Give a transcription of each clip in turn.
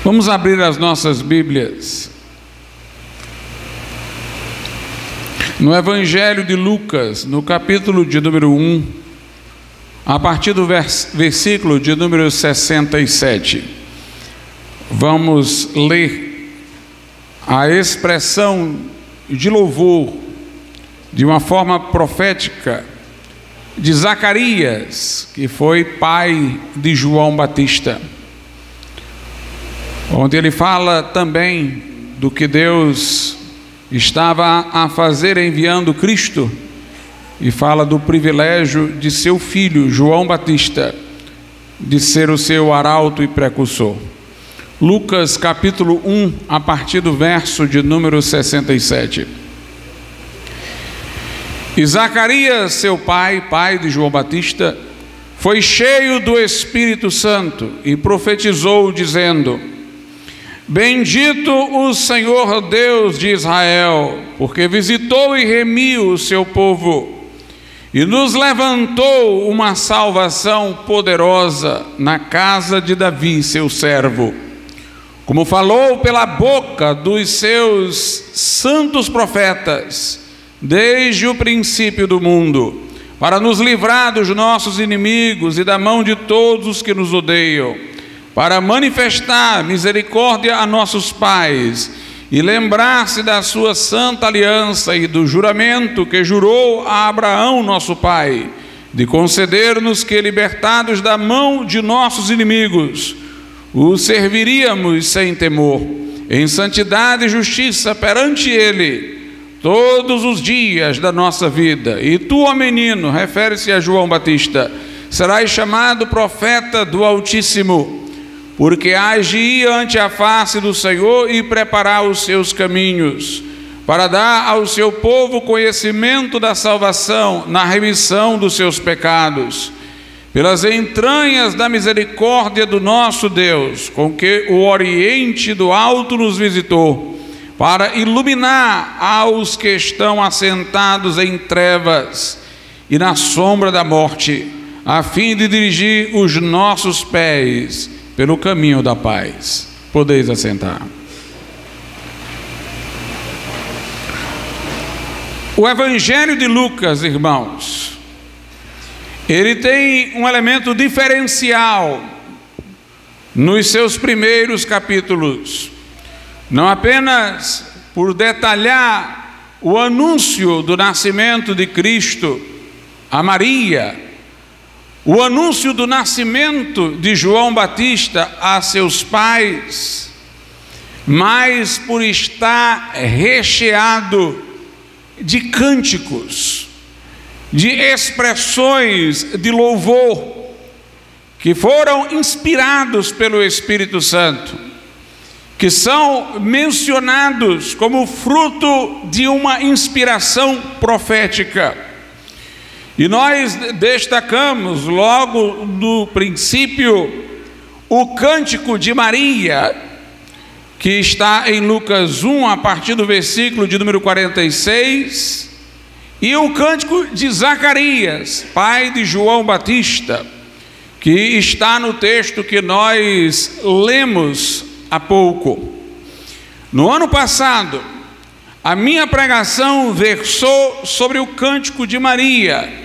Vamos abrir as nossas Bíblias no Evangelho de Lucas, no capítulo de número 1, a partir do versículo de número 67. Vamos ler a expressão de louvor de uma forma profética de Zacarias, que foi pai de João Batista, onde ele fala também do que Deus estava a fazer enviando Cristo, e fala do privilégio de seu filho João Batista de ser o seu arauto e precursor. Lucas capítulo 1, a partir do verso de número 67. E Zacarias, seu pai, pai de João Batista, foi cheio do Espírito Santo e profetizou, dizendo: Bendito o Senhor Deus de Israel, porque visitou e remiu o seu povo, e nos levantou uma salvação poderosa na casa de Davi, seu servo, como falou pela boca dos seus santos profetas, desde o princípio do mundo, para nos livrar dos nossos inimigos e da mão de todos os que nos odeiam, para manifestar misericórdia a nossos pais e lembrar-se da sua santa aliança e do juramento que jurou a Abraão, nosso pai, de conceder-nos que, libertados da mão de nossos inimigos, o serviríamos sem temor, em santidade e justiça perante ele, todos os dias da nossa vida. E tu, ó menino, refere-se a João Batista, serás chamado profeta do Altíssimo, porque hás de ir ante a face do Senhor e preparar os seus caminhos, para dar ao seu povo conhecimento da salvação, na remissão dos seus pecados, pelas entranhas da misericórdia do nosso Deus, com que o Oriente do Alto nos visitou, para iluminar aos que estão assentados em trevas e na sombra da morte, a fim de dirigir os nossos pés pelo caminho da paz. Podeis assentar. O Evangelho de Lucas, irmãos, ele tem um elemento diferencial nos seus primeiros capítulos, não apenas por detalhar o anúncio do nascimento de Cristo a Maria, o anúncio do nascimento de João Batista a seus pais, mas por estar recheado de cânticos, de expressões de louvor, que foram inspirados pelo Espírito Santo, que são mencionados como fruto de uma inspiração profética. E nós destacamos logo no princípio o cântico de Maria, que está em Lucas 1, a partir do versículo de número 46, e o cântico de Zacarias, pai de João Batista, que está no texto que nós lemos há pouco. No ano passado, a minha pregação versou sobre o cântico de Maria,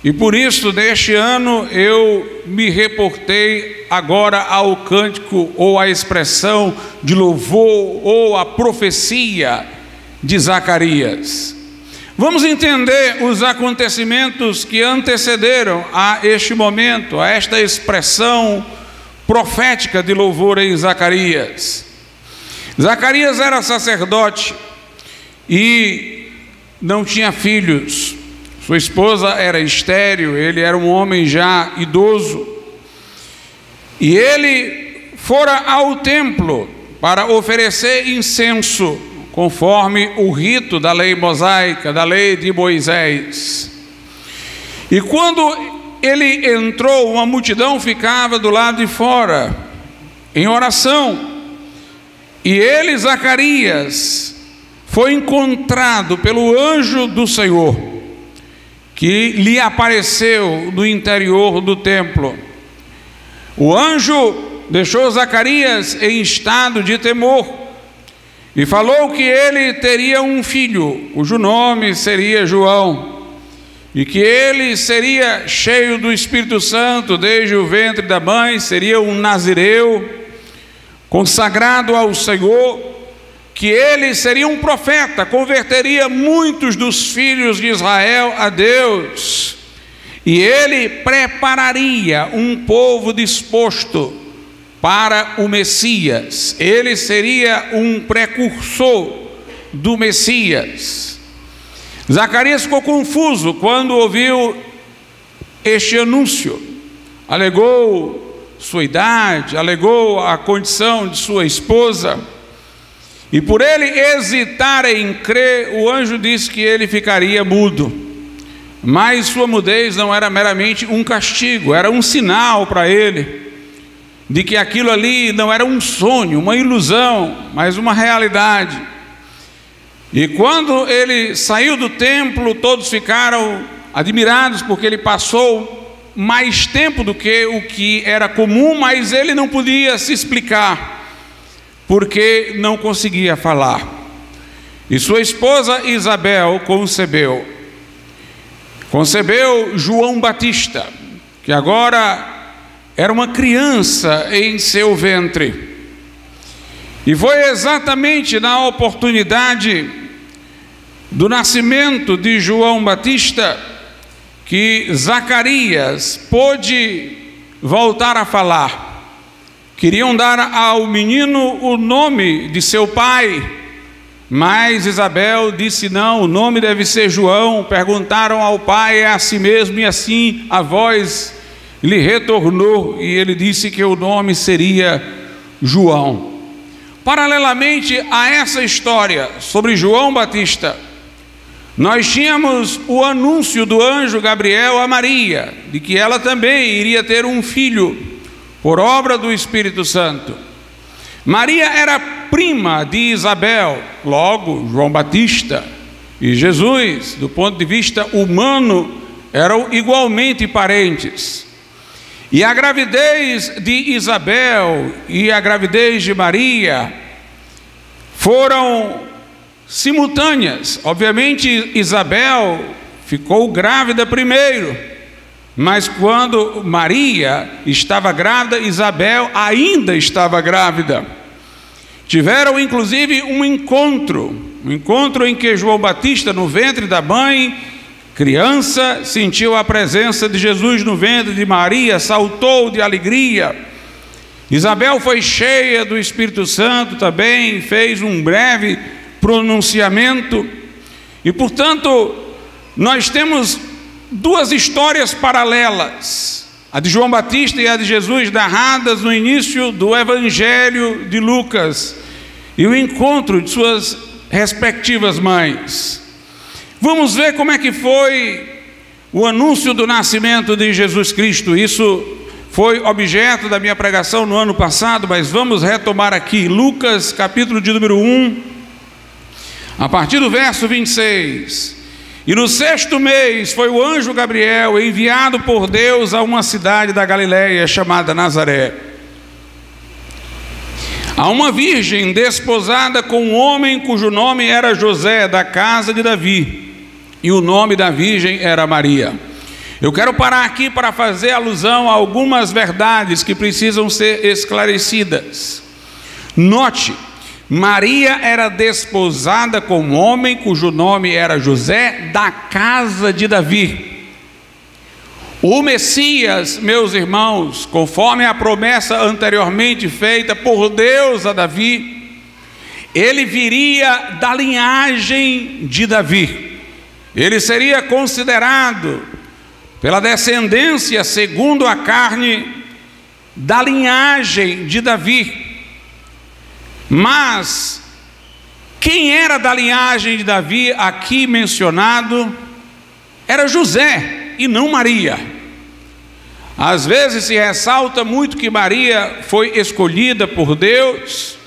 e por isso, neste ano, eu me reportei agora ao cântico, ou à expressão de louvor, ou à profecia de Zacarias. Vamos entender os acontecimentos que antecederam a este momento, a esta expressão profética de louvor em Zacarias. Zacarias era sacerdote e não tinha filhos. Sua esposa era estéril, ele era um homem já idoso. E ele fora ao templo para oferecer incenso, conforme o rito da lei mosaica, da lei de Moisés. E quando ele entrou, uma multidão ficava do lado de fora, em oração. E ele, Zacarias, foi encontrado pelo anjo do Senhor, que lhe apareceu no interior do templo. O anjo deixou Zacarias em estado de temor e falou que ele teria um filho, cujo nome seria João, e que ele seria cheio do Espírito Santo desde o ventre da mãe, seria um nazireu, consagrado ao Senhor, que ele seria um profeta, converteria muitos dos filhos de Israel a Deus, e ele prepararia um povo disposto para o Messias. Ele seria um precursor do Messias. Zacarias ficou confuso quando ouviu este anúncio. Alegou sua idade, alegou a condição de sua esposa, e por ele hesitar em crer, o anjo disse que ele ficaria mudo. Mas sua mudez não era meramente um castigo, era um sinal para ele de que aquilo ali não era um sonho, uma ilusão, mas uma realidade. E quando ele saiu do templo, todos ficaram admirados, porque ele passou mais tempo do que o que era comum, mas ele não podia se explicar, porque não conseguia falar. E sua esposa Isabel concebeu João Batista, que agora era uma criança em seu ventre. E foi exatamente na oportunidade do nascimento de João Batista que Zacarias pôde voltar a falar. Queriam dar ao menino o nome de seu pai, mas Isabel disse não, o nome deve ser João. Perguntaram ao pai, é assim mesmo? E assim a voz lhe retornou, e ele disse que o nome seria João. Paralelamente a essa história sobre João Batista, nós tínhamos o anúncio do anjo Gabriel a Maria, de que ela também iria ter um filho, por obra do Espírito Santo. Maria era prima de Isabel, logo João Batista e Jesus, do ponto de vista humano, eram igualmente parentes. E a gravidez de Isabel e a gravidez de Maria foram simultâneas. Obviamente Isabel ficou grávida primeiro, mas quando Maria estava grávida, Isabel ainda estava grávida. Tiveram inclusive um encontro em que João Batista, no ventre da mãe, criança, sentiu a presença de Jesus no ventre de Maria, saltou de alegria. Isabel foi cheia do Espírito Santo também, fez um breve pronunciamento. E portanto, nós temos duas histórias paralelas, a de João Batista e a de Jesus, narradas no início do Evangelho de Lucas, e o encontro de suas respectivas mães. Vamos ver como é que foi o anúncio do nascimento de Jesus Cristo. Isso foi objeto da minha pregação no ano passado, mas vamos retomar aqui. Lucas, capítulo de número 1, a partir do verso 26. E no 6º mês foi o anjo Gabriel enviado por Deus a uma cidade da Galiléia chamada Nazaré, a uma virgem desposada com um homem cujo nome era José, da casa de Davi, e o nome da virgem era Maria. Eu quero parar aqui para fazer alusão a algumas verdades que precisam ser esclarecidas. Note, Maria era desposada com um homem cujo nome era José, da casa de Davi. O Messias, meus irmãos, conforme a promessa anteriormente feita por Deus a Davi, ele viria da linhagem de Davi. Ele seria considerado, pela descendência segundo a carne, da linhagem de Davi. Mas quem era da linhagem de Davi aqui mencionado era José e não Maria. Às vezes se ressalta muito que Maria foi escolhida por Deus,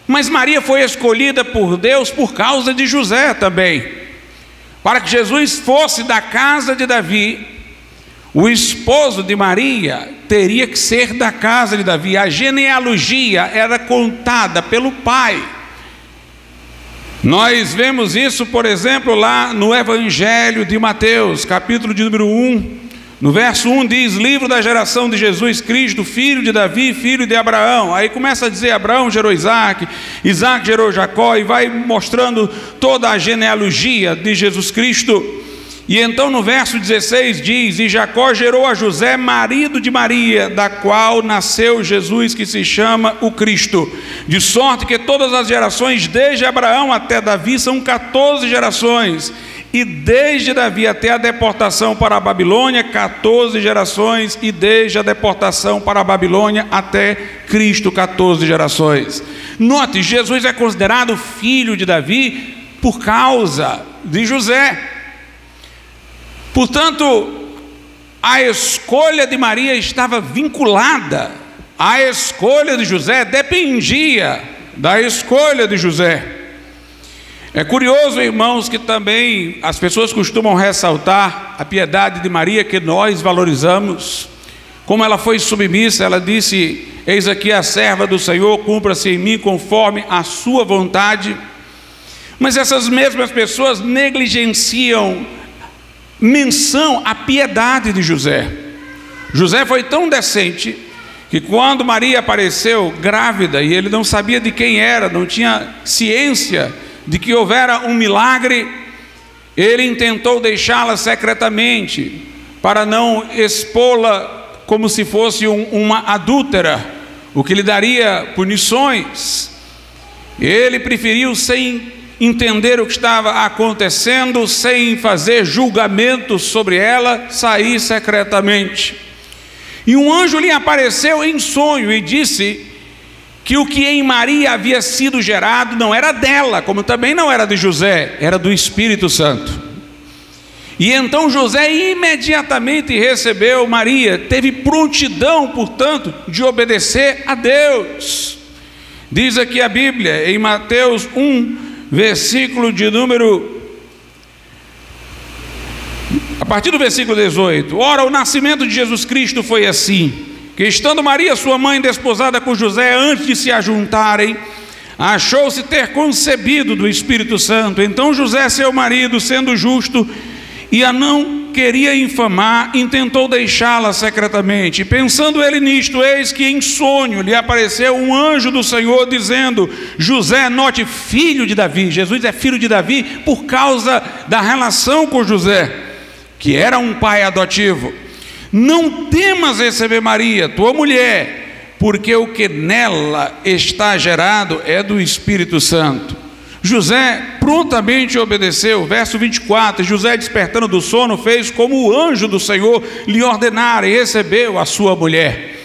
mas Maria foi escolhida por Deus por causa de José também. Para que Jesus fosse da casa de Davi, o esposo de Maria teria que ser da casa de Davi. A genealogia era contada pelo pai. Nós vemos isso, por exemplo, lá no Evangelho de Mateus, capítulo de número 1, no verso 1 diz: livro da geração de Jesus Cristo, filho de Davi, filho de Abraão. Aí começa a dizer: Abraão gerou Isaac, Isaac gerou Jacó, e vai mostrando toda a genealogia de Jesus Cristo. E então no verso 16 diz: e Jacó gerou a José, marido de Maria, da qual nasceu Jesus, que se chama o Cristo. De sorte que todas as gerações, desde Abraão até Davi, são 14 gerações. E desde Davi até a deportação para a Babilônia, 14 gerações. E desde a deportação para a Babilônia até Cristo, 14 gerações. Note, Jesus é considerado filho de Davi por causa de José. Portanto, a escolha de Maria estava vinculada à escolha de José, dependia da escolha de José. É curioso, irmãos, que também as pessoas costumam ressaltar a piedade de Maria, que nós valorizamos, como ela foi submissa. Ela disse: eis aqui a serva do Senhor, cumpra-se em mim conforme a sua vontade. Mas essas mesmas pessoas negligenciam menção à piedade de José. José foi tão decente que quando Maria apareceu grávida, e ele não sabia de quem era, não tinha ciência de que houvera um milagre, ele intentou deixá-la secretamente, para não expô-la como se fosse uma adúltera, o que lhe daria punições. Ele preferiu, sem entender o que estava acontecendo, sem fazer julgamento sobre ela, sair secretamente. E um anjo lhe apareceu em sonho e disse que o que em Maria havia sido gerado não era dela, como também não era de José, era do Espírito Santo. E então José imediatamente recebeu Maria, teve prontidão, portanto, de obedecer a Deus. Diz aqui a Bíblia, em Mateus 1, versículo de número... a partir do versículo 18: ora, o nascimento de Jesus Cristo foi assim, que estando Maria, sua mãe, desposada com José, antes de se ajuntarem, achou-se ter concebido do Espírito Santo. Então José, seu marido, sendo justo e a não queria infamar, intentou deixá-la secretamente. E pensando ele nisto, eis que em sonho lhe apareceu um anjo do Senhor, dizendo: José, note, filho de Davi. Jesus é filho de Davi por causa da relação com José, que era um pai adotivo. Não temas receber Maria, tua mulher, porque o que nela está gerado é do Espírito Santo. José prontamente obedeceu. Verso 24: José, despertando do sono, fez como o anjo do Senhor lhe ordenara e recebeu a sua mulher.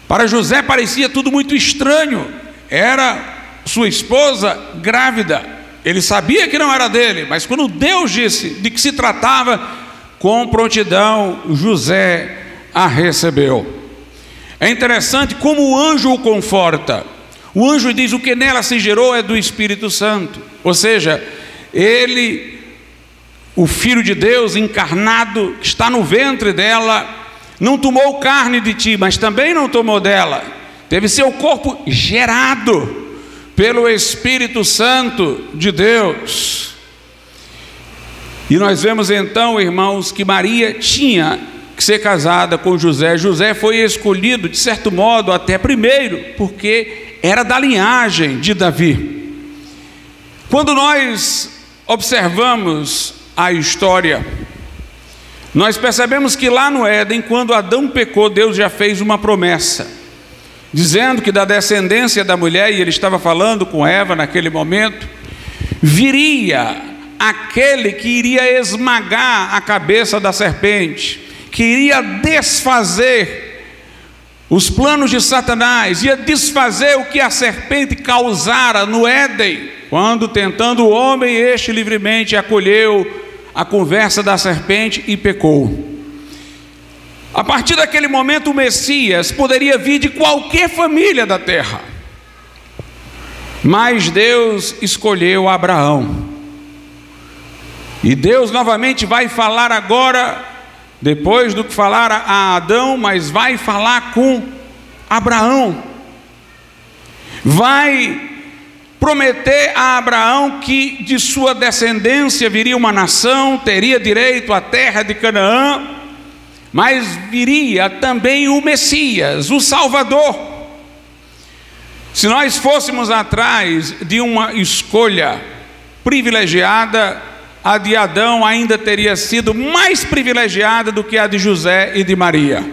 Para José parecia tudo muito estranho. Era sua esposa grávida. Ele sabia que não era dele, mas quando Deus disse de que se tratava, com prontidão José a recebeu. É interessante como o anjo o conforta. O anjo diz: o que nela se gerou é do Espírito Santo. Ou seja, ele, o Filho de Deus encarnado, que está no ventre dela, não tomou carne de ti, mas também não tomou dela. Teve seu corpo gerado pelo Espírito Santo de Deus. E nós vemos então, irmãos, que Maria tinha que ser casada com José. José foi escolhido, de certo modo, até primeiro, porque era da linhagem de Davi. Quando nós observamos a história, nós percebemos que lá no Éden, quando Adão pecou, Deus já fez uma promessa, dizendo que da descendência da mulher, e ele estava falando com Eva naquele momento, viria aquele que iria esmagar a cabeça da serpente, que iria desfazer os planos de Satanás, ia desfazer o que a serpente causara no Éden, quando, tentando o homem, este livremente acolheu a conversa da serpente e pecou. A partir daquele momento, o Messias poderia vir de qualquer família da terra, mas Deus escolheu Abraão. E Deus novamente vai falar agora depois do que falar a Adão, mas vai falar com Abraão. Vai prometer a Abraão que de sua descendência viria uma nação, teria direito à terra de Canaã, mas viria também o Messias, o Salvador. Se nós fôssemos atrás de uma escolha privilegiada, a de Adão ainda teria sido mais privilegiada do que a de José e de Maria,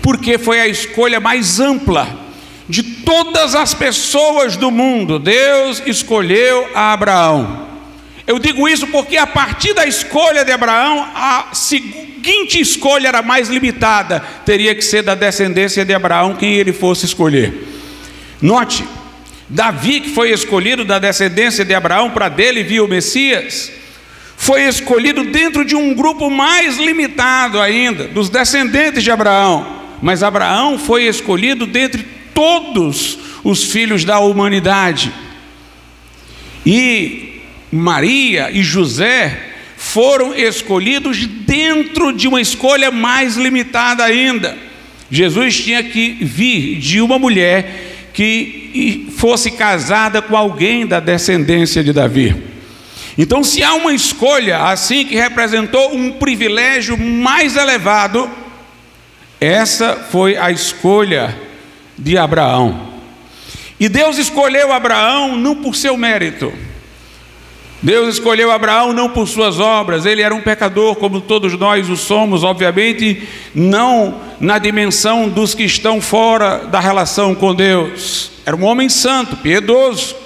porque foi a escolha mais ampla de todas as pessoas do mundo. Deus escolheu a Abraão. Eu digo isso porque a partir da escolha de Abraão, a seguinte escolha era mais limitada, teria que ser da descendência de Abraão quem ele fosse escolher. Note, Davi, que foi escolhido da descendência de Abraão, para dele vir o Messias, foi escolhido dentro de um grupo mais limitado ainda, dos descendentes de Abraão. Mas Abraão foi escolhido dentre todos os filhos da humanidade. E Maria e José foram escolhidos dentro de uma escolha mais limitada ainda. Jesus tinha que vir de uma mulher que fosse casada com alguém da descendência de Davi. Então, se há uma escolha assim que representou um privilégio mais elevado, essa foi a escolha de Abraão. E Deus escolheu Abraão não por seu mérito. Deus escolheu Abraão não por suas obras. Ele era um pecador como todos nós o somos, obviamente não na dimensão dos que estão fora da relação com Deus. Era um homem santo, piedoso,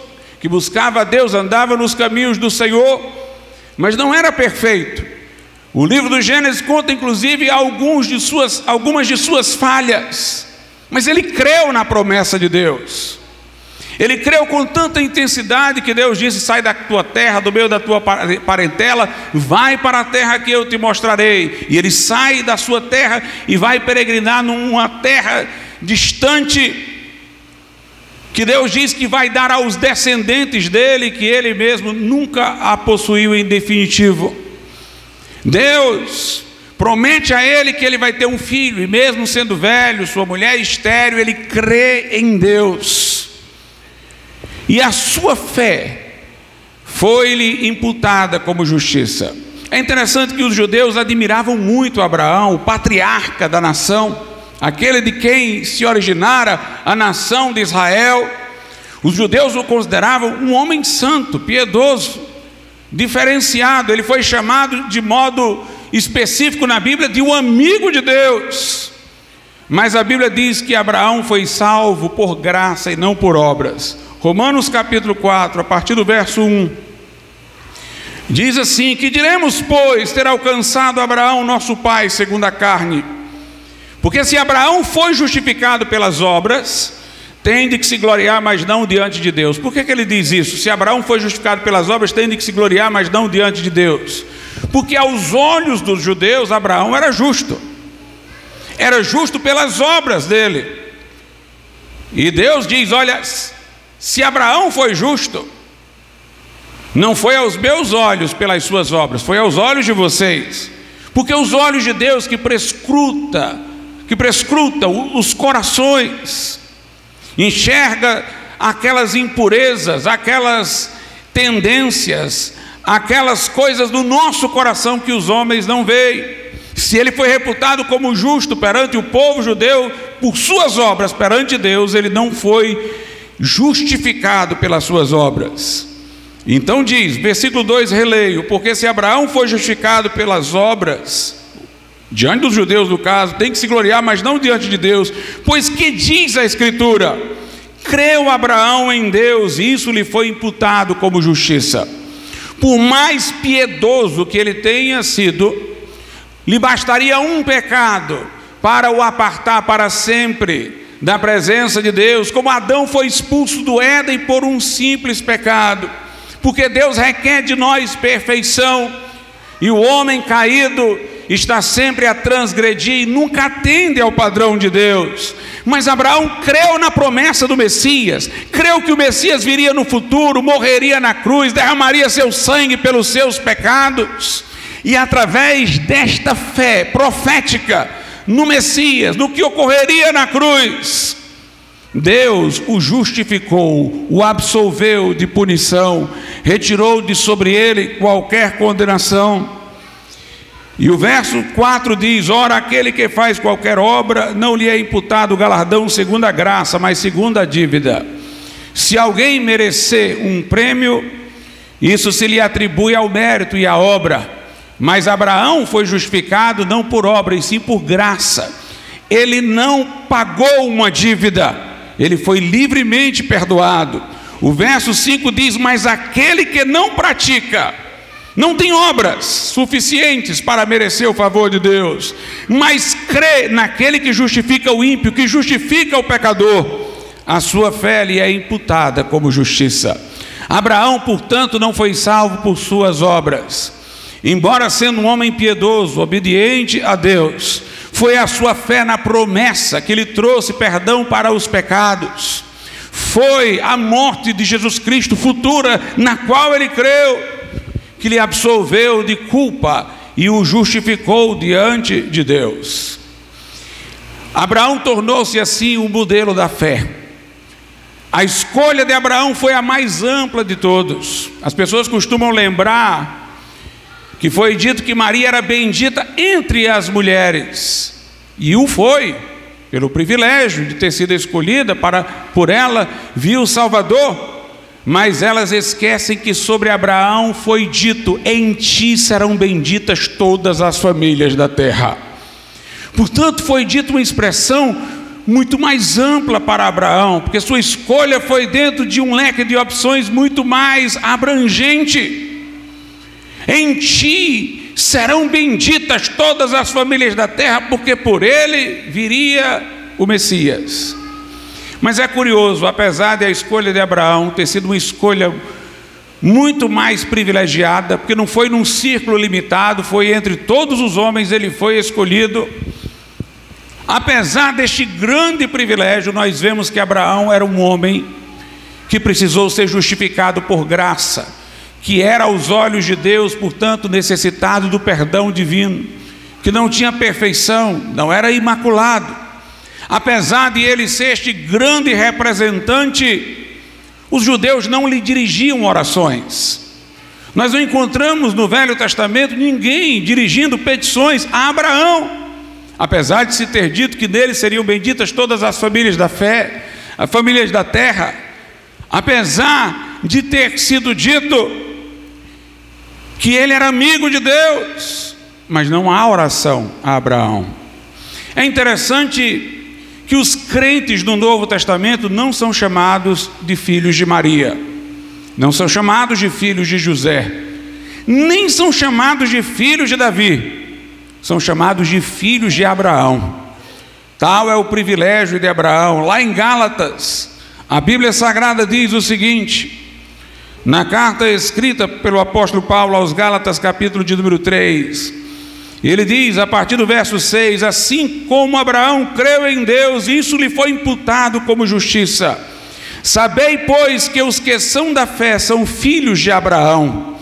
que buscava a Deus, andava nos caminhos do Senhor, mas não era perfeito. O livro do Gênesis conta inclusive algumas de suas falhas, mas ele creu na promessa de Deus. Ele creu com tanta intensidade que Deus disse: sai da tua terra, do meio da tua parentela, vai para a terra que eu te mostrarei. E ele sai da sua terra e vai peregrinar numa terra distante, que Deus diz que vai dar aos descendentes dele, que ele mesmo nunca a possuiu em definitivo. Deus promete a ele que ele vai ter um filho, e mesmo sendo velho, sua mulher estéril, ele crê em Deus. E a sua fé foi-lhe imputada como justiça. É interessante que os judeus admiravam muito Abraão, o patriarca da nação, aquele de quem se originara a nação de Israel. Os judeus o consideravam um homem santo, piedoso, diferenciado. Ele foi chamado de modo específico na Bíblia de um amigo de Deus. Mas a Bíblia diz que Abraão foi salvo por graça e não por obras. Romanos capítulo 4, a partir do verso 1, diz assim: que diremos, pois, ter alcançado Abraão, nosso pai, segundo a carne? Porque se Abraão foi justificado pelas obras, tem de que se gloriar, mas não diante de Deus. Por que ele diz isso? Se Abraão foi justificado pelas obras, tem de que se gloriar, mas não diante de Deus. Porque aos olhos dos judeus, Abraão era justo pelas obras dele. E Deus diz: olha, se Abraão foi justo, não foi aos meus olhos pelas suas obras, foi aos olhos de vocês. Porque os olhos de Deus que prescrutam os corações, enxerga aquelas impurezas, aquelas tendências, aquelas coisas do nosso coração que os homens não veem. Se ele foi reputado como justo perante o povo judeu por suas obras perante Deus, ele não foi justificado pelas suas obras. Então diz, versículo 2, releio: porque se Abraão foi justificado pelas obras, diante dos judeus no caso, tem que se gloriar, mas não diante de Deus. Pois que diz a Escritura? Creu Abraão em Deus, e isso lhe foi imputado como justiça. Por mais piedoso que ele tenha sido, lhe bastaria um pecado para o apartar para sempre da presença de Deus, como Adão foi expulso do Éden por um simples pecado. Porque Deus requer de nós perfeição, e o homem caído está sempre a transgredir e nunca atende ao padrão de Deus. Mas Abraão creu na promessa do Messias, creu que o Messias viria no futuro, morreria na cruz, derramaria seu sangue pelos seus pecados. E através desta fé profética no Messias, no que ocorreria na cruz, Deus o justificou, o absolveu de punição, retirou de sobre ele qualquer condenação. E o verso 4 diz: ora, aquele que faz qualquer obra, não lhe é imputado o galardão segundo a graça, mas segundo a dívida. Se alguém merecer um prêmio, isso se lhe atribui ao mérito e à obra. Mas Abraão foi justificado não por obra, e sim por graça. Ele não pagou uma dívida, ele foi livremente perdoado. O verso 5 diz: mas aquele que não pratica, não tem obras suficientes para merecer o favor de Deus, mas crê naquele que justifica o ímpio, que justifica o pecador, a sua fé lhe é imputada como justiça. Abraão, portanto, não foi salvo por suas obras. Embora sendo um homem piedoso, obediente a Deus, foi a sua fé na promessa que lhe trouxe perdão para os pecados. Foi a morte de Jesus Cristo futura, na qual ele creu, que lhe absolveu de culpa e o justificou diante de Deus. Abraão tornou-se assim o modelo da fé. A escolha de Abraão foi a mais ampla de todos. As pessoas costumam lembrar que foi dito que Maria era bendita entre as mulheres, e o foi, pelo privilégio de ter sido escolhida para por ela vir o Salvador. Mas elas esquecem que sobre Abraão foi dito: em ti serão benditas todas as famílias da terra. Portanto, foi dita uma expressão muito mais ampla para Abraão, porque sua escolha foi dentro de um leque de opções muito mais abrangente. Em ti serão benditas todas as famílias da terra, porque por ele viria o Messias. Mas é curioso, apesar de a escolha de Abraão ter sido uma escolha muito mais privilegiada, porque não foi num círculo limitado, foi entre todos os homens, ele foi escolhido. Apesar deste grande privilégio, nós vemos que Abraão era um homem que precisou ser justificado por graça, que era aos olhos de Deus, portanto, necessitado do perdão divino, que não tinha perfeição, não era imaculado. Apesar de ele ser este grande representante, os judeus não lhe dirigiam orações. Nós não encontramos no Velho Testamento ninguém dirigindo petições a Abraão, apesar de se ter dito que nele seriam benditas todas as famílias da fé, as famílias da terra, apesar de ter sido dito que ele era amigo de Deus, mas não há oração a Abraão. É interessante que os crentes do Novo Testamento não são chamados de filhos de Maria, não são chamados de filhos de José, nem são chamados de filhos de Davi, são chamados de filhos de Abraão. Tal é o privilégio de Abraão. Lá em Gálatas, a Bíblia Sagrada diz o seguinte, na carta escrita pelo apóstolo Paulo aos Gálatas, capítulo de número 3, ele diz, a partir do verso 6, assim como Abraão creu em Deus, isso lhe foi imputado como justiça. Sabei, pois, que os que são da fé são filhos de Abraão.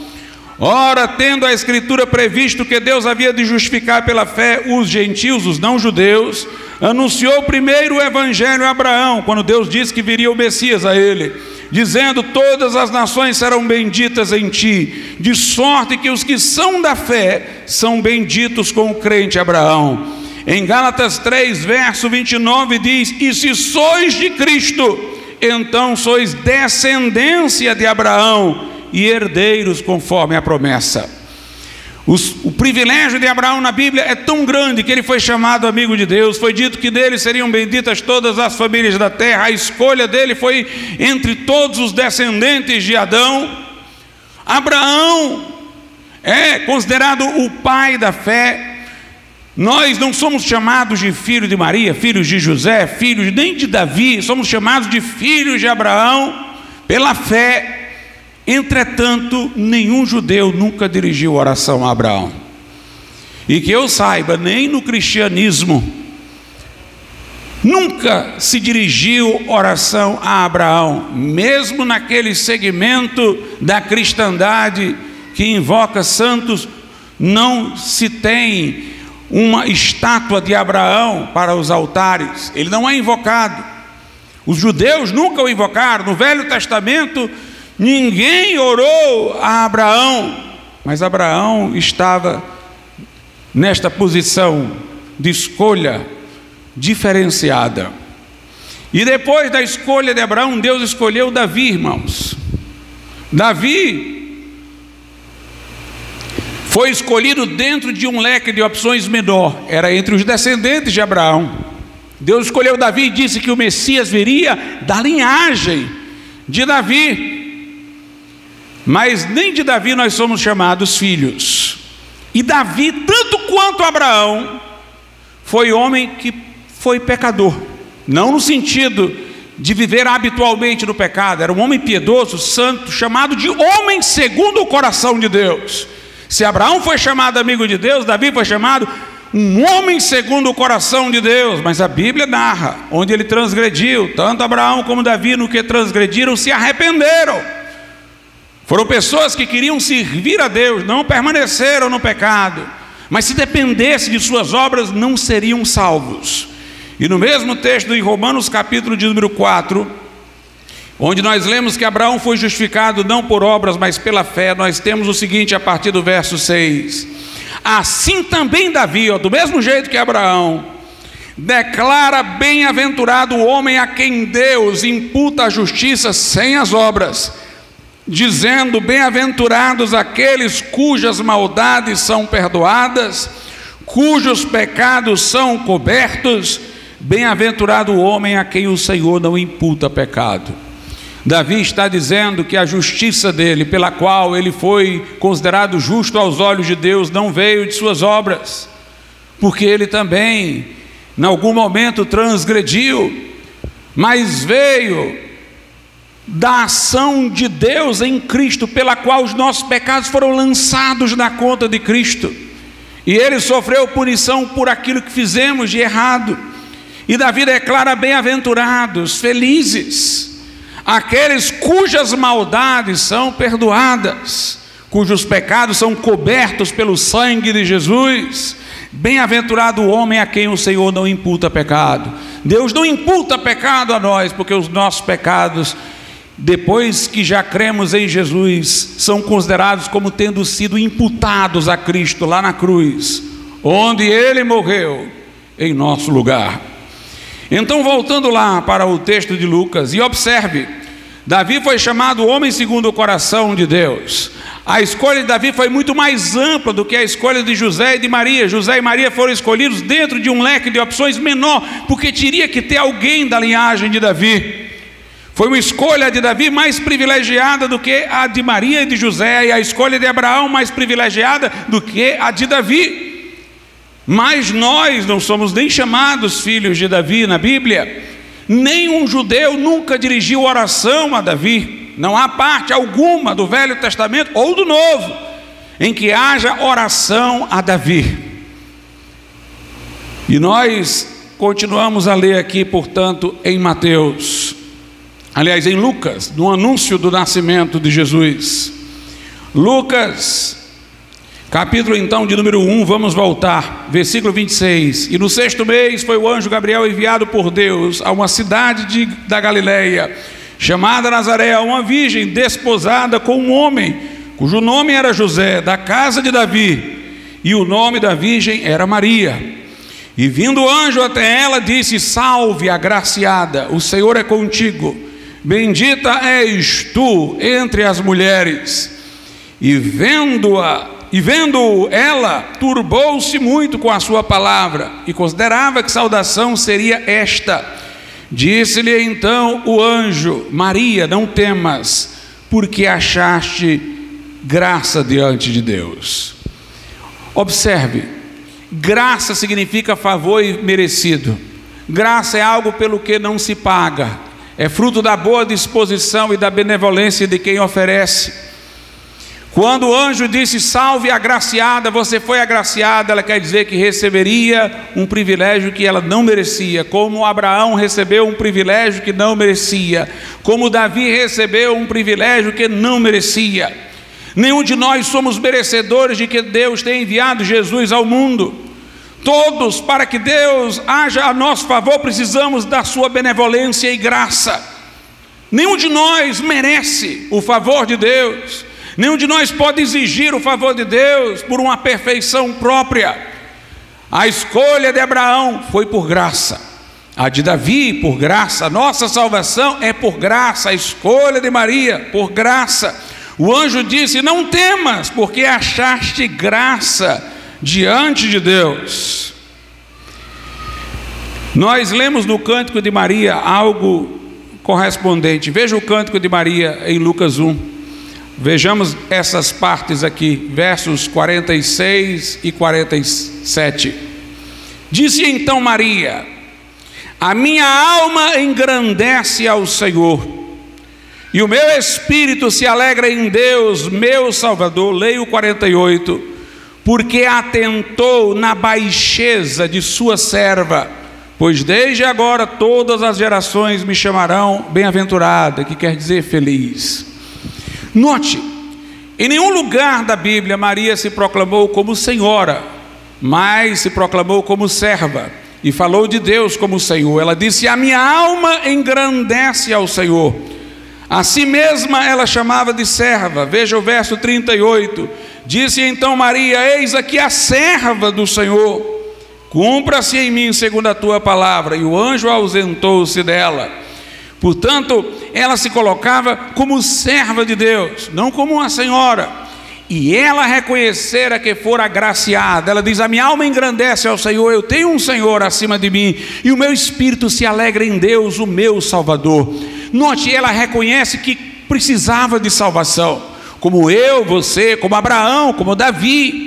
Ora, tendo a Escritura previsto que Deus havia de justificar pela fé os gentios, os não-judeus, anunciou primeiro o Evangelho a Abraão, quando Deus disse que viria o Messias a ele, dizendo: todas as nações serão benditas em ti, de sorte que os que são da fé são benditos com o crente Abraão. Em Gálatas 3, verso 29 diz: e se sois de Cristo, então sois descendência de Abraão e herdeiros conforme a promessa. O privilégio de Abraão na Bíblia é tão grande que ele foi chamado amigo de Deus. Foi dito que dele seriam benditas todas as famílias da terra. A escolha dele foi entre todos os descendentes de Adão. Abraão é considerado o pai da fé. Nós não somos chamados de filhos de Maria, filhos de José, filhos nem de Davi. Somos chamados de filhos de Abraão pela fé. Entretanto, nenhum judeu nunca dirigiu oração a Abraão. E que eu saiba, nem no cristianismo, nunca se dirigiu oração a Abraão, mesmo naquele segmento da cristandade que invoca santos não se tem uma estátua de Abraão para os altares, ele não é invocado. Os judeus nunca o invocaram. No Velho Testamento ninguém orou a Abraão, mas Abraão estava nesta posição de escolha diferenciada. E depois da escolha de Abraão, Deus escolheu Davi, irmãos. Davi foi escolhido dentro de um leque de opções menor, era entre os descendentes de Abraão. Deus escolheu Davi e disse que o Messias viria da linhagem de Davi. Mas nem de Davi nós somos chamados filhos. E Davi, tanto quanto Abraão, foi homem que foi pecador. Não no sentido de viver habitualmente no pecado. Era um homem piedoso, santo, chamado de homem segundo o coração de Deus. Se Abraão foi chamado amigo de Deus, Davi foi chamado um homem segundo o coração de Deus. Mas a Bíblia narra onde ele transgrediu. Tanto Abraão como Davi, no que transgrediram, se arrependeram. Foram pessoas que queriam servir a Deus, não permaneceram no pecado, mas se dependesse de suas obras não seriam salvos. E no mesmo texto em Romanos capítulo de número 4, onde nós lemos que Abraão foi justificado não por obras, mas pela fé, nós temos o seguinte a partir do verso 6: assim também Davi, do mesmo jeito que Abraão, declara bem-aventurado o homem a quem Deus imputa a justiça sem as obras, dizendo: bem-aventurados aqueles cujas maldades são perdoadas, cujos pecados são cobertos, bem-aventurado o homem a quem o Senhor não imputa pecado. Davi está dizendo que a justiça dele, pela qual ele foi considerado justo aos olhos de Deus, não veio de suas obras, porque ele também em algum momento transgrediu, mas veio da ação de Deus em Cristo, pela qual os nossos pecados foram lançados na conta de Cristo, e ele sofreu punição por aquilo que fizemos de errado. E Davi declara bem-aventurados, felizes, aqueles cujas maldades são perdoadas, cujos pecados são cobertos pelo sangue de Jesus. Bem-aventurado o homem a quem o Senhor não imputa pecado. Deus não imputa pecado a nós, porque os nossos pecados, depois que já cremos em Jesus, são considerados como tendo sido imputados a Cristo lá na cruz, onde Ele morreu em nosso lugar. Então, voltando lá para o texto de Lucas, e observe, Davi foi chamado homem segundo o coração de Deus. A escolha de Davi foi muito mais ampla do que a escolha de José e de Maria. José e Maria foram escolhidos dentro de um leque de opções menor, porque teria que ter alguém da linhagem de Davi. Foi uma escolha de Davi mais privilegiada do que a de Maria e de José, e a escolha de Abraão mais privilegiada do que a de Davi. Mas nós não somos nem chamados filhos de Davi na Bíblia. Nenhum judeu nunca dirigiu oração a Davi. Não há parte alguma do Velho Testamento ou do Novo em que haja oração a Davi. E nós continuamos a ler aqui, portanto, em Mateus, aliás, em Lucas, no anúncio do nascimento de Jesus. Lucas capítulo então de número 1, vamos voltar, versículo 26. E no 6º mês foi o anjo Gabriel enviado por Deus a uma cidade da Galileia, chamada Nazaré, a uma virgem desposada com um homem, cujo nome era José, da casa de Davi, e o nome da virgem era Maria. E vindo o anjo até ela, disse: salve, agraciada, o Senhor é contigo, bendita és tu entre as mulheres. E vendo ela, turbou-se muito com a sua palavra, e considerava que saudação seria esta. Disse-lhe então o anjo: Maria, não temas, porque achaste graça diante de Deus. Observe, graça significa favor merecido. Graça é algo pelo que não se paga, é fruto da boa disposição e da benevolência de quem oferece. Quando o anjo disse: salve agraciada, você foi agraciada, ela quer dizer que receberia um privilégio que ela não merecia, como Abraão recebeu um privilégio que não merecia, como Davi recebeu um privilégio que não merecia. Nenhum de nós somos merecedores de que Deus tenha enviado Jesus ao mundo. Todos, para que Deus haja a nosso favor, precisamos da sua benevolência e graça. Nenhum de nós merece o favor de Deus. Nenhum de nós pode exigir o favor de Deus por uma perfeição própria. A escolha de Abraão foi por graça, a de Davi por graça, a nossa salvação é por graça, a escolha de Maria por graça. O anjo disse: não temas, porque achaste graça diante de Deus. Nós lemos no Cântico de Maria algo correspondente. Veja o Cântico de Maria em Lucas 1. Vejamos essas partes aqui, versos 46 e 47. Disse então Maria: a minha alma engrandece ao Senhor, e o meu espírito se alegra em Deus, meu Salvador. Leio 48. Porque atentou na baixeza de sua serva, pois desde agora todas as gerações me chamarão bem-aventurada, que quer dizer feliz. Note, em nenhum lugar da Bíblia Maria se proclamou como senhora, mas se proclamou como serva, e falou de Deus como Senhor. Ela disse: a minha alma engrandece ao Senhor. A si mesma ela chamava de serva. Veja o verso 38. Disse então Maria: eis aqui a serva do Senhor, cumpra-se em mim segundo a tua palavra. E o anjo ausentou-se dela. Portanto, ela se colocava como serva de Deus, não como uma senhora. E ela reconhecera que fora agraciada. Ela diz: a minha alma engrandece ao Senhor, eu tenho um Senhor acima de mim, e o meu espírito se alegra em Deus, o meu Salvador. Note, ela reconhece que precisava de salvação, como eu, você, como Abraão, como Davi.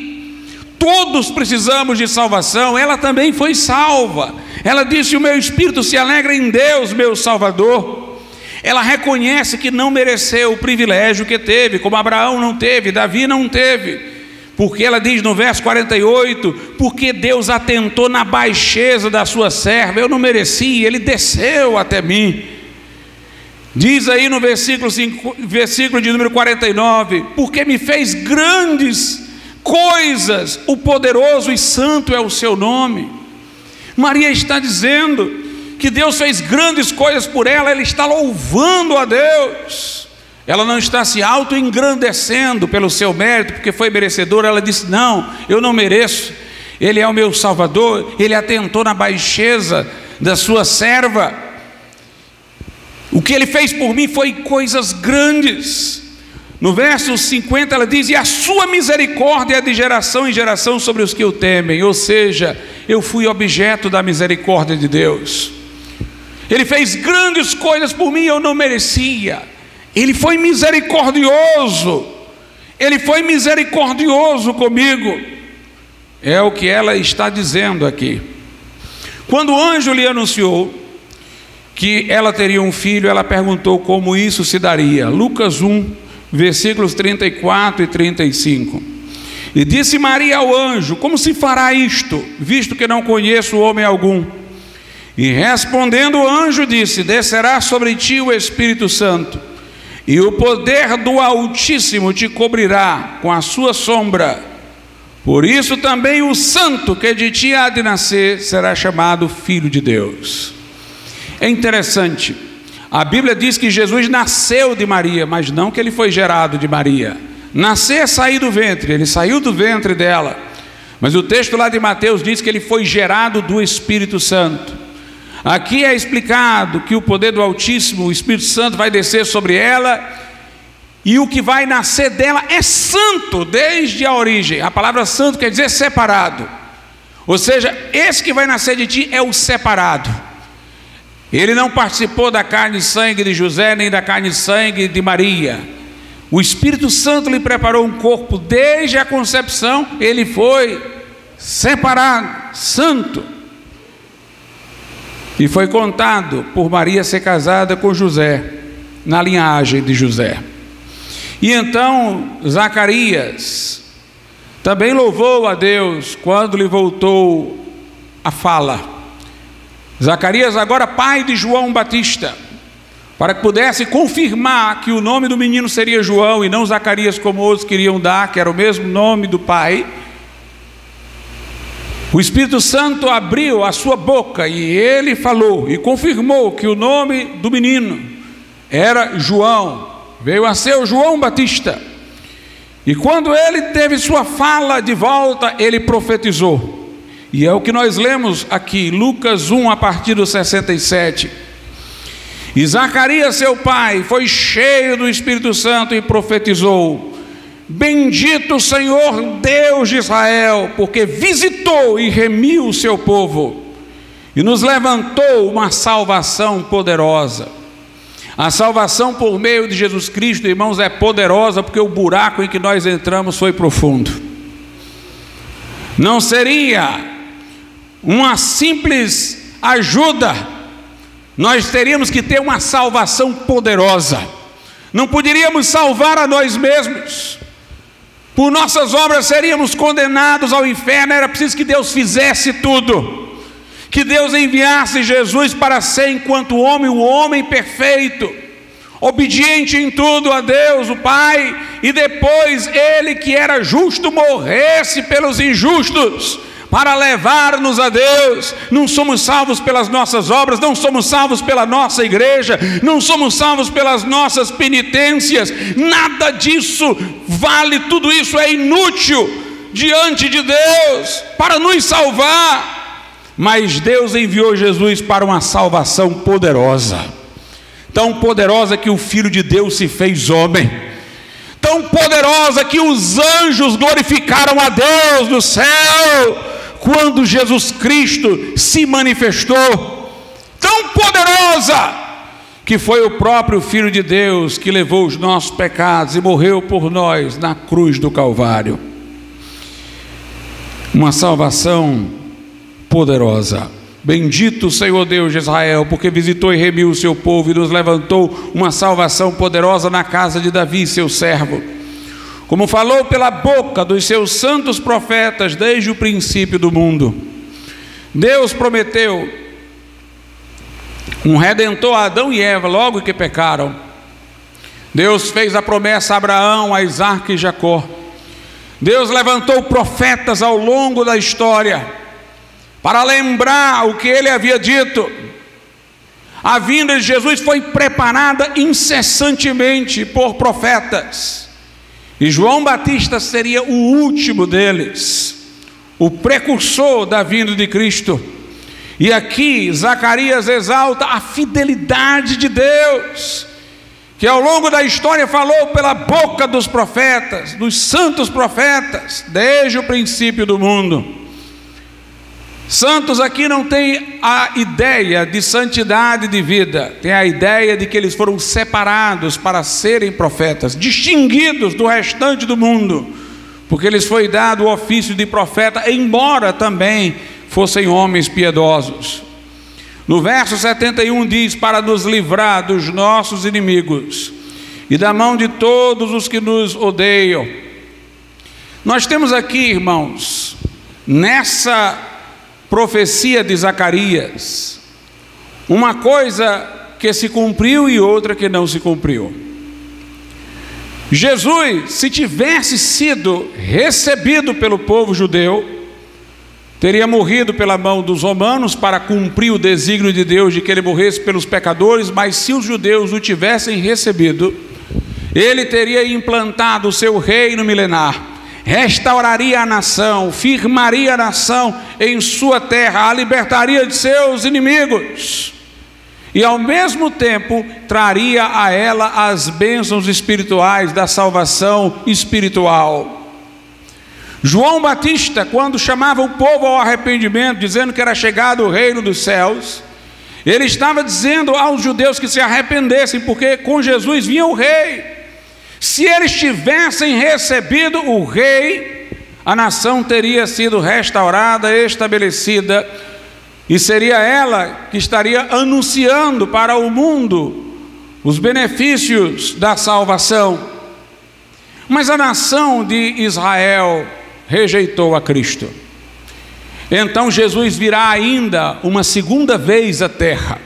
Todos precisamos de salvação. Ela também foi salva. Ela disse: o meu espírito se alegra em Deus, meu Salvador. Ela reconhece que não mereceu o privilégio que teve, como Abraão não teve, Davi não teve. Porque ela diz no verso 48, porque Deus atentou na baixeza da sua serva, eu não merecia, ele desceu até mim. Diz aí no versículo de número 49, porque me fez grandes coisas, o poderoso e santo é o seu nome. Maria está dizendo que Deus fez grandes coisas por ela, ela está louvando a Deus. Ela não está se auto-engrandecendo pelo seu mérito, porque foi merecedora. Ela disse: não, eu não mereço, ele é o meu Salvador, ele atentou na baixeza da sua serva. O que ele fez por mim foi coisas grandes. No verso 50 ela diz: e a sua misericórdia é de geração em geração sobre os que o temem. Ou seja, eu fui objeto da misericórdia de Deus. Ele fez grandes coisas por mim, eu não merecia. Ele foi misericordioso. Ele foi misericordioso comigo. É o que ela está dizendo aqui. Quando o anjo lhe anunciou que ela teria um filho, ela perguntou como isso se daria. Lucas 1, versículos 34 e 35. E disse Maria ao anjo: como se fará isto, visto que não conheço homem algum? E respondendo o anjo disse: descerá sobre ti o Espírito Santo, e o poder do Altíssimo te cobrirá com a sua sombra. Por isso também o santo que de ti há de nascer será chamado Filho de Deus. É interessante, a Bíblia diz que Jesus nasceu de Maria, mas não que ele foi gerado de Maria. Nascer é sair do ventre, ele saiu do ventre dela. Mas o texto lá de Mateus diz que ele foi gerado do Espírito Santo. Aqui é explicado que o poder do Altíssimo, o Espírito Santo, vai descer sobre ela, e o que vai nascer dela é santo desde a origem. A palavra santo quer dizer separado. Ou seja, esse que vai nascer de ti é o separado. Ele não participou da carne e sangue de José, nem da carne e sangue de Maria. O Espírito Santo lhe preparou um corpo desde a concepção. Ele foi separado, santo. E foi contado por Maria ser casada com José, na linhagem de José. E então Zacarias também louvou a Deus quando lhe voltou a fala. Zacarias agora pai de João Batista. para que pudesse confirmar que o nome do menino seria João e não Zacarias, como outros queriam dar, que era o mesmo nome do pai, o Espírito Santo abriu a sua boca e ele falou e confirmou que o nome do menino era João. Veio a ser o João Batista. E quando ele teve sua fala de volta, ele profetizou. E é o que nós lemos aqui, Lucas 1, a partir do 67. E Zacarias, seu pai, foi cheio do Espírito Santo e profetizou: bendito o Senhor Deus de Israel, porque visitou e remiu o seu povo, e nos levantou uma salvação poderosa. A salvação por meio de Jesus Cristo, irmãos, é poderosa, porque o buraco em que nós entramos foi profundo. Não seria uma simples ajuda, nós teríamos que ter uma salvação poderosa. Não poderíamos salvar a nós mesmos. Por nossas obras seríamos condenados ao inferno. Era preciso que Deus fizesse tudo, que Deus enviasse Jesus para ser, enquanto homem, o homem perfeito, obediente em tudo a Deus o Pai, e depois ele, que era justo, morresse pelos injustos, para levar-nos a Deus. Não somos salvos pelas nossas obras, não somos salvos pela nossa igreja, não somos salvos pelas nossas penitências, nada disso vale, tudo isso é inútil diante de Deus para nos salvar. Mas Deus enviou Jesus para uma salvação poderosa, tão poderosa que o Filho de Deus se fez homem, tão poderosa que os anjos glorificaram a Deus no céu quando Jesus Cristo se manifestou, tão poderosa que foi o próprio Filho de Deus que levou os nossos pecados e morreu por nós na cruz do Calvário. Uma salvação poderosa. Bendito o Senhor Deus de Israel, porque visitou e remiu o seu povo e nos levantou uma salvação poderosa na casa de Davi, seu servo, como falou pela boca dos seus santos profetas desde o princípio do mundo. Deus prometeu um redentor a Adão e Eva logo que pecaram. Deus fez a promessa a Abraão, a Isaque e Jacó. Deus levantou profetas ao longo da história para lembrar o que ele havia dito. A vinda de Jesus foi preparada incessantemente por profetas, e João Batista seria o último deles, o precursor da vinda de Cristo. E aqui Zacarias exalta a fidelidade de Deus, que ao longo da história falou pela boca dos profetas, dos santos profetas, desde o princípio do mundo. Santos aqui não tem a ideia de santidade de vida, tem a ideia de que eles foram separados para serem profetas, distinguidos do restante do mundo, porque lhes foi dado o ofício de profeta, embora também fossem homens piedosos. No verso 71 diz: para nos livrar dos nossos inimigos e da mão de todos os que nos odeiam. Nós temos aqui, irmãos, nessa profecia de Zacarias, uma coisa que se cumpriu e outra que não se cumpriu. Jesus, se tivesse sido recebido pelo povo judeu, teria morrido pela mão dos romanos para cumprir o desígnio de Deus de que ele morresse pelos pecadores. Mas se os judeus o tivessem recebido, ele teria implantado o seu reino milenar, restauraria a nação, firmaria a nação em sua terra, a libertaria de seus inimigos, e ao mesmo tempo traria a ela as bênçãos espirituais da salvação espiritual. João Batista, quando chamava o povo ao arrependimento, dizendo que era chegado o reino dos céus, ele estava dizendo aos judeus que se arrependessem, porque com Jesus vinha o rei. Se eles tivessem recebido o rei, a nação teria sido restaurada, estabelecida, e seria ela que estaria anunciando para o mundo os benefícios da salvação. Mas a nação de Israel rejeitou a Cristo. Então Jesus virá ainda uma segunda vez à terra,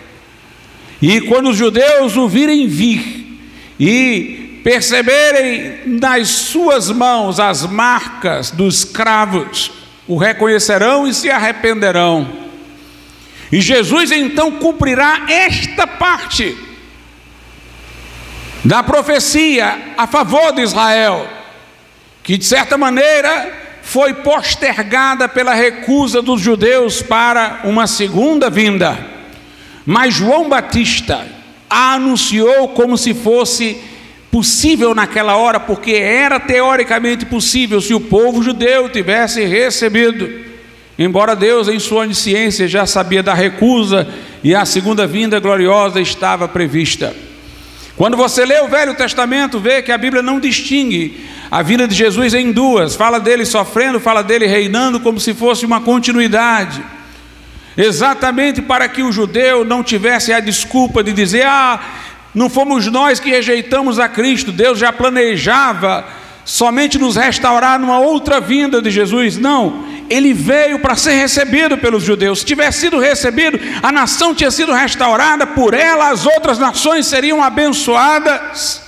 E quando os judeus o virem vir e perceberem nas suas mãos as marcas dos cravos, o reconhecerão e se arrependerão. E Jesus então cumprirá esta parte da profecia a favor de Israel, que de certa maneira foi postergada pela recusa dos judeus para uma segunda vinda. Mas João Batista a anunciou como se fosse possível naquela hora, porque era teoricamente possível se o povo judeu tivesse recebido, embora Deus em sua onisciência já sabia da recusa e a segunda vinda gloriosa estava prevista. Quando você lê o Velho Testamento, vê que a Bíblia não distingue a vinda de Jesus em duas, fala dele sofrendo, fala dele reinando, como se fosse uma continuidade, exatamente para que o judeu não tivesse a desculpa de dizer: não fomos nós que rejeitamos a Cristo, Deus já planejava somente nos restaurar numa outra vinda de Jesus. Não, ele veio para ser recebido pelos judeus. Se tivesse sido recebido, a nação tinha sido restaurada, por ela as outras nações seriam abençoadas,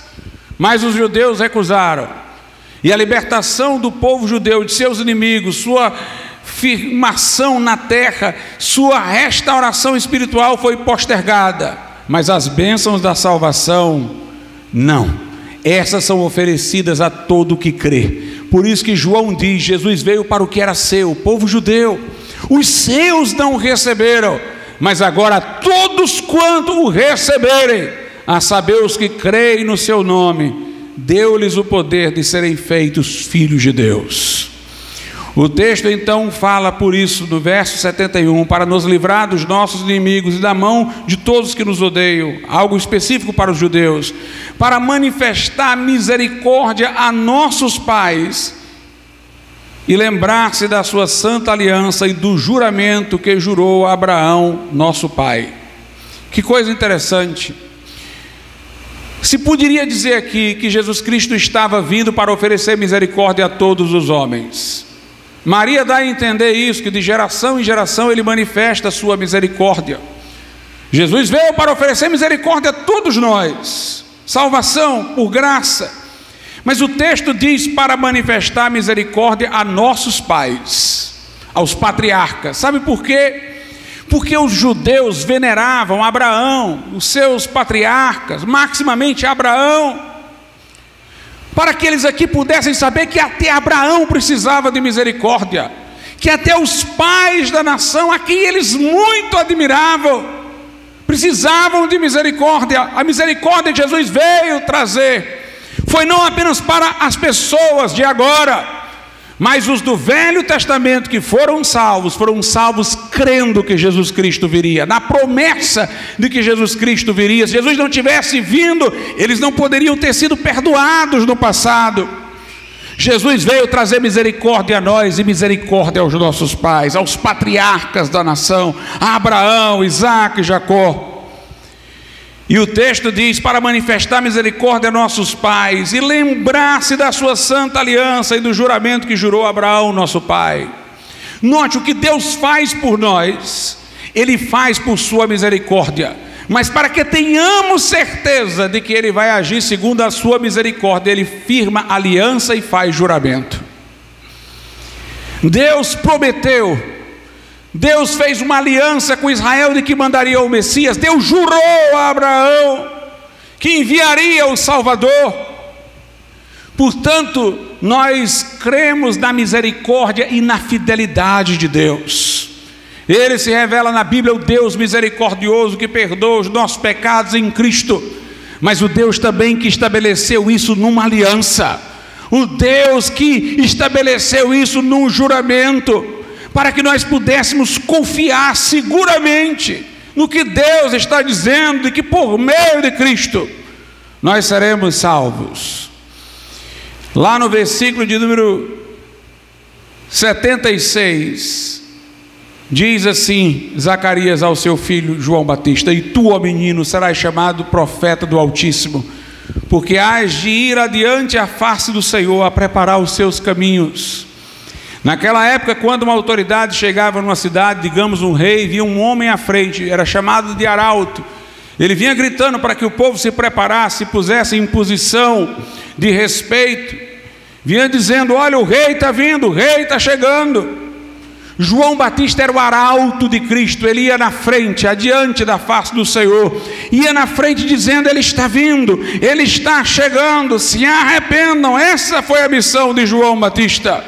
mas os judeus recusaram, e a libertação do povo judeu de seus inimigos, sua firmação na terra, sua restauração espiritual foi postergada, mas as bênçãos da salvação não. Essas são oferecidas a todo que crê. Por isso que João diz: Jesus veio para o que era seu, o povo judeu. Os seus não o receberam, mas agora todos quanto o receberem, a saber os que creem no seu nome, deu-lhes o poder de serem feitos filhos de Deus. O texto então fala por isso no verso 71, para nos livrar dos nossos inimigos e da mão de todos que nos odeiam, algo específico para os judeus, para manifestar misericórdia a nossos pais e lembrar-se da sua santa aliança e do juramento que jurou a Abraão, nosso pai. Que coisa interessante. Se poderia dizer aqui que Jesus Cristo estava vindo para oferecer misericórdia a todos os homens. Maria dá a entender isso, que de geração em geração ele manifesta a sua misericórdia. Jesus veio para oferecer misericórdia a todos nós, salvação por graça. Mas o texto diz para manifestar misericórdia a nossos pais, aos patriarcas. Sabe por quê? Porque os judeus veneravam Abraão, os seus patriarcas, maximamente Abraão, para que eles aqui pudessem saber que até Abraão precisava de misericórdia, que até os pais da nação, a quem eles muito admiravam, precisavam de misericórdia. A misericórdia que Jesus veio trazer foi não apenas para as pessoas de agora, mas os do Velho Testamento que foram salvos crendo que Jesus Cristo viria, na promessa de que Jesus Cristo viria. Se Jesus não tivesse vindo, eles não poderiam ter sido perdoados no passado. Jesus veio trazer misericórdia a nós e misericórdia aos nossos pais, aos patriarcas da nação, a Abraão, Isaac e Jacó. E o texto diz: para manifestar misericórdia a nossos pais e lembrar-se da sua santa aliança e do juramento que jurou a Abraão, nosso pai. Note, o que Deus faz por nós, Ele faz por sua misericórdia, mas para que tenhamos certeza de que Ele vai agir segundo a sua misericórdia, Ele firma aliança e faz juramento. Deus prometeu, Deus fez uma aliança com Israel de que mandaria o Messias. Deus jurou a Abraão que enviaria o Salvador. Portanto, nós cremos na misericórdia e na fidelidade de Deus. Ele se revela na Bíblia o Deus misericordioso que perdoa os nossos pecados em Cristo, mas o Deus também que estabeleceu isso numa aliança, o Deus que estabeleceu isso num juramento, para que nós pudéssemos confiar seguramente no que Deus está dizendo, de que por meio de Cristo nós seremos salvos. Lá no versículo de número 76, diz assim Zacarias ao seu filho João Batista: e tu, ó menino, serás chamado profeta do Altíssimo, porque hás de ir adiante à face do Senhor, a preparar os seus caminhos. Naquela época, quando uma autoridade chegava numa cidade, digamos um rei, via um homem à frente, era chamado de arauto. Ele vinha gritando para que o povo se preparasse, se pusesse em posição de respeito. Vinha dizendo: olha, o rei está vindo, o rei está chegando. João Batista era o arauto de Cristo. Ele ia na frente, adiante da face do Senhor, ia na frente dizendo: ele está vindo, ele está chegando, se arrependam. Essa foi a missão de João Batista.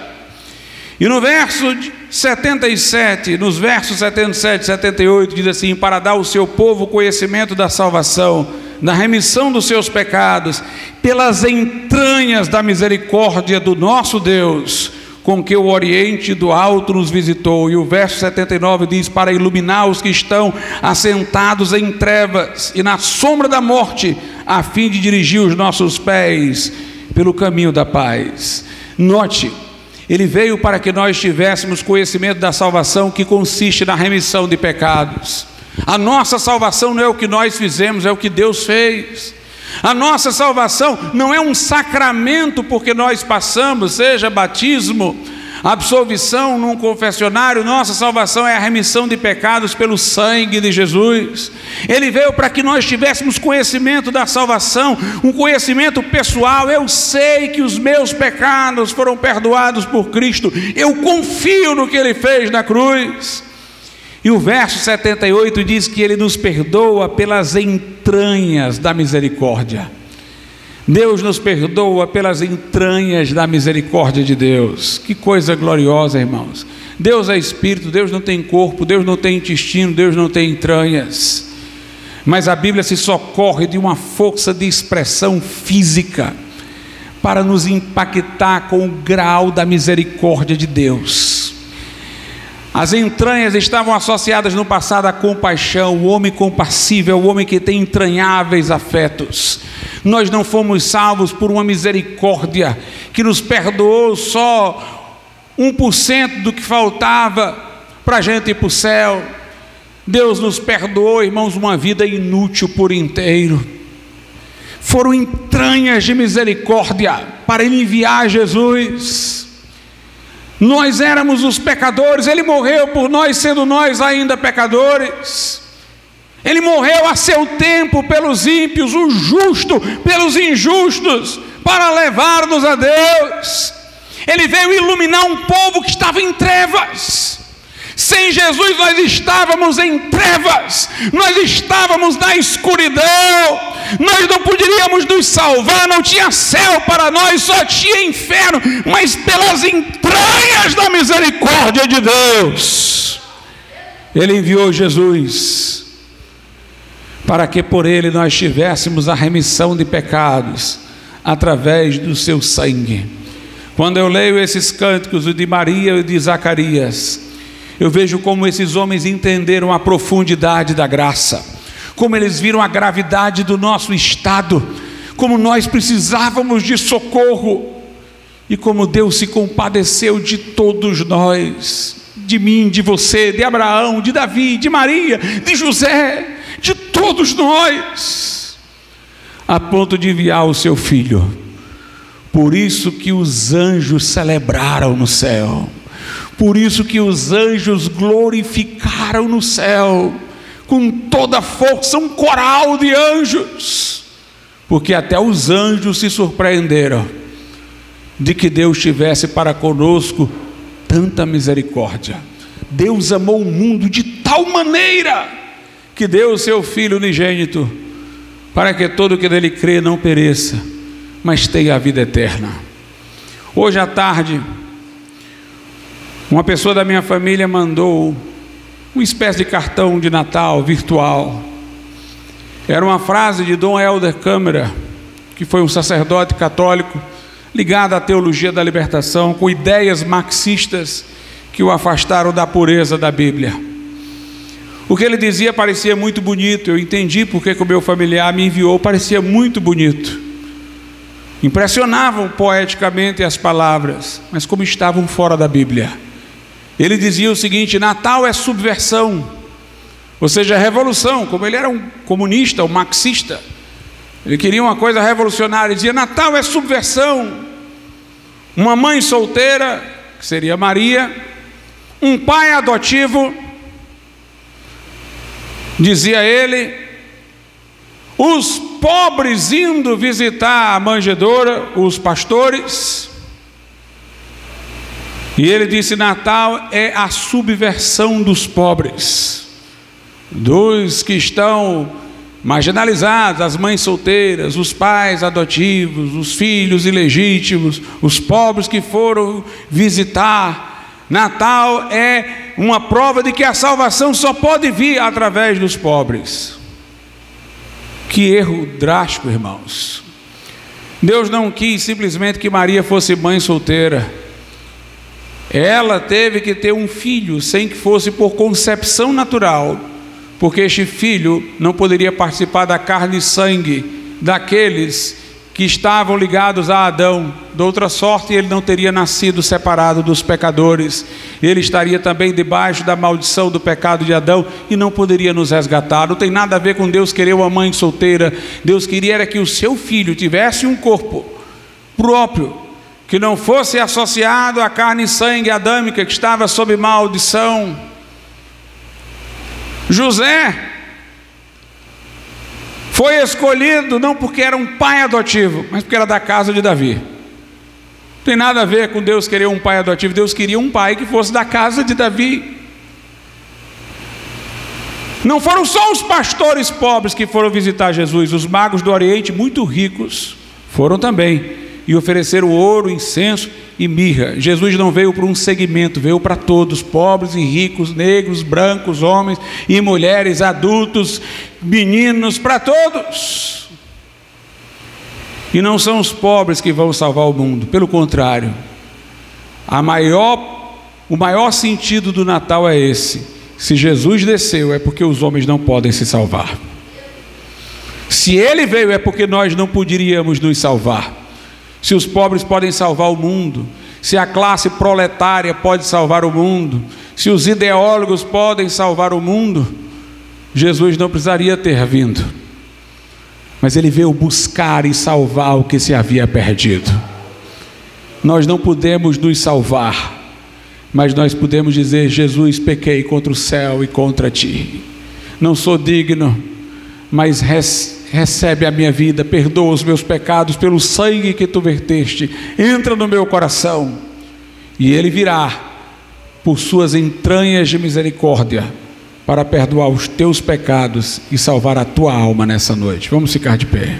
E no verso 77, nos versos 77 e 78, diz assim: para dar ao seu povo conhecimento da salvação, da remissão dos seus pecados, pelas entranhas da misericórdia do nosso Deus, com que o Oriente do Alto nos visitou. E o verso 79 diz: para iluminar os que estão assentados em trevas e na sombra da morte, a fim de dirigir os nossos pés pelo caminho da paz. Note, ele veio para que nós tivéssemos conhecimento da salvação, que consiste na remissão de pecados. A nossa salvação não é o que nós fizemos, é o que Deus fez. A nossa salvação não é um sacramento porque nós passamos, seja batismo, absolvição num confessionário. Nossa salvação é a remissão de pecados pelo sangue de Jesus. Ele veio para que nós tivéssemos conhecimento da salvação, um conhecimento pessoal. Eu sei que os meus pecados foram perdoados por Cristo, eu confio no que Ele fez na cruz. E o verso 78 diz que Ele nos perdoa pelas entranhas da misericórdia. Deus nos perdoa pelas entranhas da misericórdia de Deus. Que coisa gloriosa, irmãos. Deus é Espírito, Deus não tem corpo, Deus não tem intestino, Deus não tem entranhas. Mas a Bíblia se socorre de uma força de expressão física para nos impactar com o grau da misericórdia de Deus. As entranhas estavam associadas no passado à compaixão, o homem compassível, o homem que tem entranháveis afetos. Nós não fomos salvos por uma misericórdia que nos perdoou só 1% do que faltava para a gente ir para o céu. Deus nos perdoou, irmãos, uma vida inútil por inteiro. Foram entranhas de misericórdia para Ele enviar Jesus. Nós éramos os pecadores, Ele morreu por nós, sendo nós ainda pecadores. Ele morreu a seu tempo pelos ímpios, o justo pelos injustos, para levar-nos a Deus. Ele veio iluminar um povo que estava em trevas. Sem Jesus nós estávamos em trevas, nós estávamos na escuridão, nós não poderíamos nos salvar, não tinha céu para nós, só tinha inferno. Mas pelas entranhas da misericórdia de Deus, Ele enviou Jesus, para que por Ele nós tivéssemos a remissão de pecados, através do seu sangue. Quando eu leio esses cânticos, o de Maria e de Zacarias, eu vejo como esses homens entenderam a profundidade da graça, como eles viram a gravidade do nosso estado, como nós precisávamos de socorro, e como Deus se compadeceu de todos nós, de mim, de você, de Abraão, de Davi, de Maria, de José, de todos nós, a ponto de enviar o seu Filho. Por isso que os anjos celebraram no céu, por isso que os anjos glorificaram no céu, com toda a força, um coral de anjos, porque até os anjos se surpreenderam de que Deus tivesse para conosco tanta misericórdia. Deus amou o mundo de tal maneira que deu o seu Filho unigênito, para que todo que nele crê não pereça, mas tenha a vida eterna. Hoje à tarde, uma pessoa da minha família mandou uma espécie de cartão de Natal virtual. Era uma frase de Dom Helder Câmara, que foi um sacerdote católico ligado à teologia da libertação, com ideias marxistas que o afastaram da pureza da Bíblia. O que ele dizia parecia muito bonito. Eu entendi porque que o meu familiar me enviou. Parecia muito bonito, impressionavam poeticamente as palavras, mas como estavam fora da Bíblia. Ele dizia o seguinte: Natal é subversão, ou seja, revolução. Como ele era um comunista, um marxista, ele queria uma coisa revolucionária. Ele dizia: Natal é subversão. Uma mãe solteira, que seria Maria, um pai adotivo, dizia ele, os pobres indo visitar a manjedoura, os pastores. E ele disse: Natal é a subversão dos pobres, dos que estão marginalizados, as mães solteiras, os pais adotivos, os filhos ilegítimos, os pobres que foram visitar. Natal é uma prova de que a salvação só pode vir através dos pobres. Que erro drástico, irmãos. Deus não quis simplesmente que Maria fosse mãe solteira. Ela teve que ter um filho, sem que fosse por concepção natural, porque este filho não poderia participar da carne e sangue daqueles que estavam ligados a Adão. De outra sorte, ele não teria nascido separado dos pecadores. Ele estaria também debaixo da maldição do pecado de Adão e não poderia nos resgatar. Não tem nada a ver com Deus querer uma mãe solteira. Deus queria era que o seu filho tivesse um corpo próprio, que não fosse associado à carne e sangue adâmica que estava sob maldição. José foi escolhido não porque era um pai adotivo, mas porque era da casa de Davi. Não tem nada a ver com Deus querer um pai adotivo. Deus queria um pai que fosse da casa de Davi. Não foram só os pastores pobres que foram visitar Jesus. Os magos do Oriente, muito ricos, foram também e ofereceram ouro, incenso e mirra. Jesus não veio para um segmento, veio para todos, pobres e ricos, negros, brancos, homens e mulheres, adultos, meninos, para todos. E não são os pobres que vão salvar o mundo, pelo contrário. O maior sentido do Natal é esse: se Jesus desceu, é porque os homens não podem se salvar. Se ele veio, é porque nós não poderíamos nos salvar. Se os pobres podem salvar o mundo, se a classe proletária pode salvar o mundo, se os ideólogos podem salvar o mundo, Jesus não precisaria ter vindo. Mas ele veio buscar e salvar o que se havia perdido. Nós não podemos nos salvar, mas nós podemos dizer: Jesus, pequei contra o céu e contra ti, não sou digno, mas recebe a minha vida, perdoa os meus pecados pelo sangue que tu verteste, entra no meu coração. E ele virá por suas entranhas de misericórdia para perdoar os teus pecados e salvar a tua alma nessa noite. Vamos ficar de pé.